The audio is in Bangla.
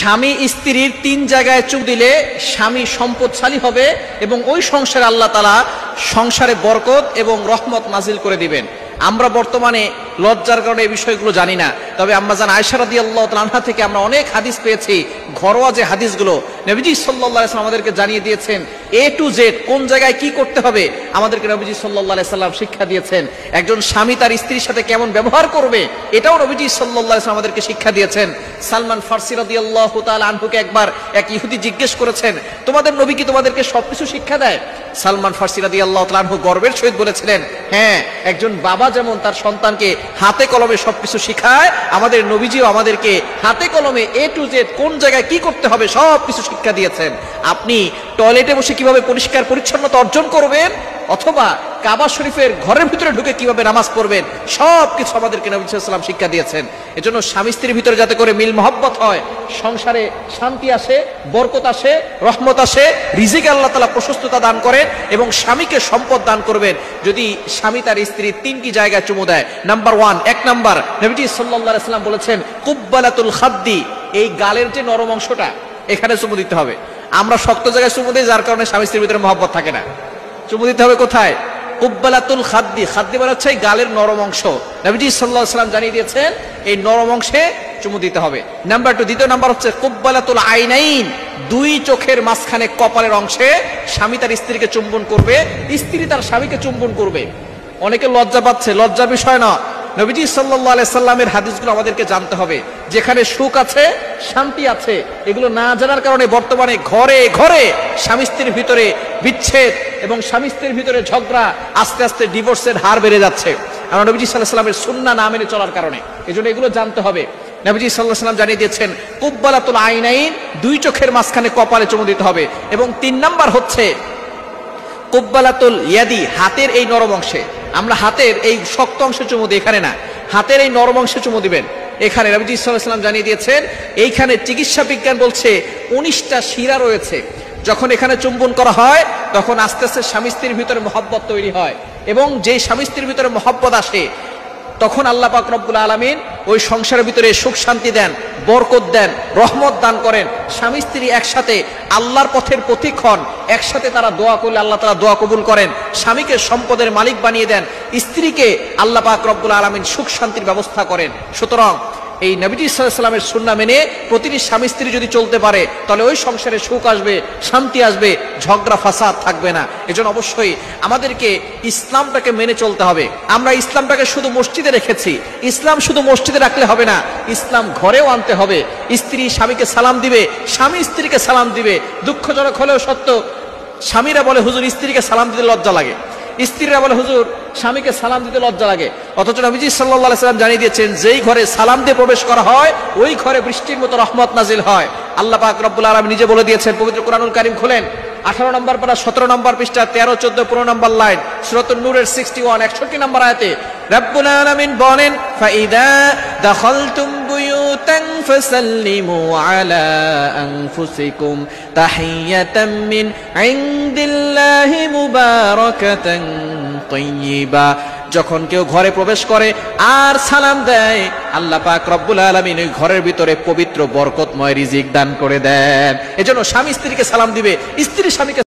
স্বামী স্ত্রীর 3 জায়গায় চুমু দিলে স্বামী সম্পদশালী হবে এবং ওই সংসারে আল্লাহ তাআলা সংসারে বরকত এবং রহমত নাজিল করে দিবেন। আমরা বর্তমানে লজ্জার কারণে এই বিষয়গুলো জানি না, তবে আম্মা জান আয়েশা রাদিয়াল্লাহু তাআলা আনহা থেকে আমরা অনেক হাদিস পেয়েছি। ঘরোয়া যে হাদিসগুলো নবীজি সাল্লাল্লাহু আলাইহি ওয়াসাল্লাম আমাদেরকে জানিয়ে দিয়েছেন, এ টু জেড কোন জায়গায় কি করতে হবে আমাদেরকে নবীজি সাল্লাল্লাহু আলাইহি ওয়াসাল্লাম শিক্ষা দিয়েছেন। একজন স্বামী তার স্ত্রীর সাথে কেমন ব্যবহার করবে এটাও নবীজি সাল্লাল্লাহু আলাইহি ওয়াসাল্লাম আমাদেরকে শিক্ষা দিয়েছেন। সালমান ফারসি রাদিয়াল্লাহু তাআলা আনহুকে একবার এক ইহুদি জিজ্ঞেস করেছেন, তোমাদের নবী কি তোমাদেরকে সবকিছু শিক্ষা দেয়? সালমান ফারসি রাদিয়াল্লাহু তাআলা আনহু গর্বের সহিত বলেছিলেন, হ্যাঁ, একজন বাবা যেমন তার সন্তানকে হাতে কলমে সবকিছু শিখায়, আমাদের নবীজিও আমাদেরকে হাতে কলমে এ টু জেড কোন জায়গায় কি করতে হবে সবকিছু শিক্ষা দিয়েছেন। আপনি টয়লেটে বসে কিভাবে পরিষ্কার পরিচ্ছন্নতা অর্জন করবেন অথবা কাবা শরীফের ঘরের ভিতরে ঢুকে কিভাবে নামাজ পড়বেন সবকিছু আমাদেরকে নবী সাল্লাল্লাহু আলাইহি ওয়াসাল্লাম শিক্ষা দিয়েছেন। এজন্য স্বামী স্ত্রীর ভিতরে যাতে করে মিল মহব্বত হয়, সংসারে শান্তি আসে, বরকত আসে, রহমত আসে, রিজিকে আল্লাহ তাআলা প্রশস্ততা দান করেন এবং স্বামীকে সম্পদ দান করবেন। যদি স্বামী তার স্ত্রীর 3টি জায়গায় চুমু দেয়, নাম্বার 1, 1 নাম্বার নবীজি সাল্লাল্লাহু আলাইহি ওয়াসাল্লাম বলেছেন কুব্বালাতুল খাদ্দি, এই গালের যে নরম অংশটা এখানে চুমু দিতে হবে। আমরা শক্ত জায়গায় চুমু দিই, যার কারণে স্বামী স্ত্রীর ভিতরে মহব্বত থাকে না। চুমু দিতে হবে কোথায়? কুব্বালাতুল খাদ্দি, খাদ্দি মানে হচ্ছে গালের নরম অংশ। নবীজি সাল্লাল্লাহু আলাইহি ওয়াসাল্লাম জানিয়ে দিয়েছেন এই নরম অংশে চুমু দিতে হবে। নাম্বার 2, দ্বিতীয় নাম্বার হচ্ছে কুব্বালাতুল আইনাইন, 2 চোখের মাঝখানে কপালের অংশে স্বামী তার স্ত্রীকে চুম্বন করবে, স্ত্রী তার স্বামীকে চুম্বন করবে। অনেকে লজ্জা পাচ্ছে, লজ্জার বিষয় না। নবীজি সাল্লাল্লাহু আলাইহি সাল্লামের হাদিসগুলো আমাদেরকে জানতে হবে। যেখানে সুখ আছে, শান্তি আছে, এগুলো না জানার কারণে বর্তমানে ঘরে ঘরে স্বামী স্ত্রীর ভিতরে বিচ্ছেদ এবং স্বামী স্ত্রীর ভিতরে ঝগড়া, আস্তে আস্তে ডিভোর্সের হার বেড়ে যাচ্ছে। আমরা নবীজি সাল্লাল্লাহু আলাইহি সাল্লামের সুন্নাহ না মেনে চলার কারণে। এজন্য এগুলো জানতে হবে। নবীজি সাল্লাল্লাহু আলাইহি সাল্লাম জানিয়ে দিয়েছেন কুব্বালাতুল আইনাইন, 2 চোখের মাঝখানে কপালে চুমু দিতে হবে। এবং 3 নাম্বার হচ্ছে কুব্বালাতুল ইয়াদি, হাতের এই নরম অংশে। আমরা হাতের এই শক্ত অংশে চুমু দিই, এখানে না, হাতের এই নরম অংশে চুমু দিবেন। এখানে নবীজি সাল্লাল্লাহু আলাইহি সাল্লাম জানিয়ে দিয়েছেন এইখানে চিকিৎসা বিজ্ঞান বলছে 19টা শিরা রয়েছে। যখন এখানে চুম্বন করা হয় তখন আস্তে আস্তে স্বামী স্ত্রীর ভিতরে মহব্বত তৈরি হয় এবং যেই স্বামী স্ত্রীর ভিতরে মহব্বত আসে তখন আল্লাহ পাক রব্বুল আলামিন ওই সংসারের ভিতরে সুখ শান্তি দেন, বরকত দেন, রহমত দান করেন। স্বামী স্ত্রী একসাথে আল্লাহর পথের পথিক হন, একসাথে তারা দোয়া করলে আল্লাহ তাআলা দোয়া কবুল করেন। স্বামীকে সম্পদের মালিক বানিয়ে দেন, স্ত্রীকে আল্লাহ পাক রব্বুল আলামিন সুখ শান্তির ব্যবস্থা করেন। সুতরাং এই নবীজি সাল্লাল্লাহু আলাইহি ওয়াসাল্লামের সুন্নাহ মেনে প্রতিটি স্বামী স্ত্রী যদি চলতে পারে তাহলে ওই সংসারে সুখ আসবে, শান্তি আসবে, ঝগড়া ফাসাদ থাকবে না। এজন্য অবশ্যই আমাদেরকে ইসলামটাকে মেনে চলতে হবে। আমরা ইসলামটাকে শুধু মসজিদে রেখেছি, ইসলাম শুধু মসজিদে রাখলে হবে না, ইসলাম ঘরেও আনতে হবে। স্ত্রী স্বামীকে সালাম দিবে, স্বামী স্ত্রীকে সালাম দিবে। দুঃখজনক হলেও সত্য, স্বামীরা বলে হুজুর স্ত্রীকে সালাম দিতে লজ্জা লাগে, স্ত্রীরা বলে হুজুর স্বামীকে সালাম দিতে লজ্জা লাগে। অথচ নবীজি সাল্লাল্লাহু আলাইহি সাল্লাম জানিয়ে দিয়েছেন যেই ঘরে সালাম দিয়ে প্রবেশ করা হয় ওই ঘরে বৃষ্টির মতো রহমত নাজিল হয়। আল্লাহ পাক রব্বুল আলামিন নিজে বলে দিয়েছেন, পবিত্র কোরআনুল কারীম খুলেন 18 নম্বর পারা 17 নম্বর পৃষ্ঠা 13, 14, 15 নম্বর লাইন, সূরাতুন নূরের 61, 61 নম্বর আয়াতে রব্বুল আলামিন বলেন ফাইদা দাখালতুম বুয়ুতান ফাসাল্লিমু আলা আনফুসিকুম তাহিয়াতাম মিন ইনদিল্লাহি মুবারাকাতান তাইয়্যিবা। যখন কেউ ঘরে প্রবেশ করে আর সালাম দেয় আল্লাহ পাক রব্বুল আলামিন ওই ঘরের ভিতরে পবিত্র বরকতময় রিজিক দান করে দেন। এজন্য স্বামী স্ত্রীকে সালাম দিবে, স্ত্রী স্বামীকে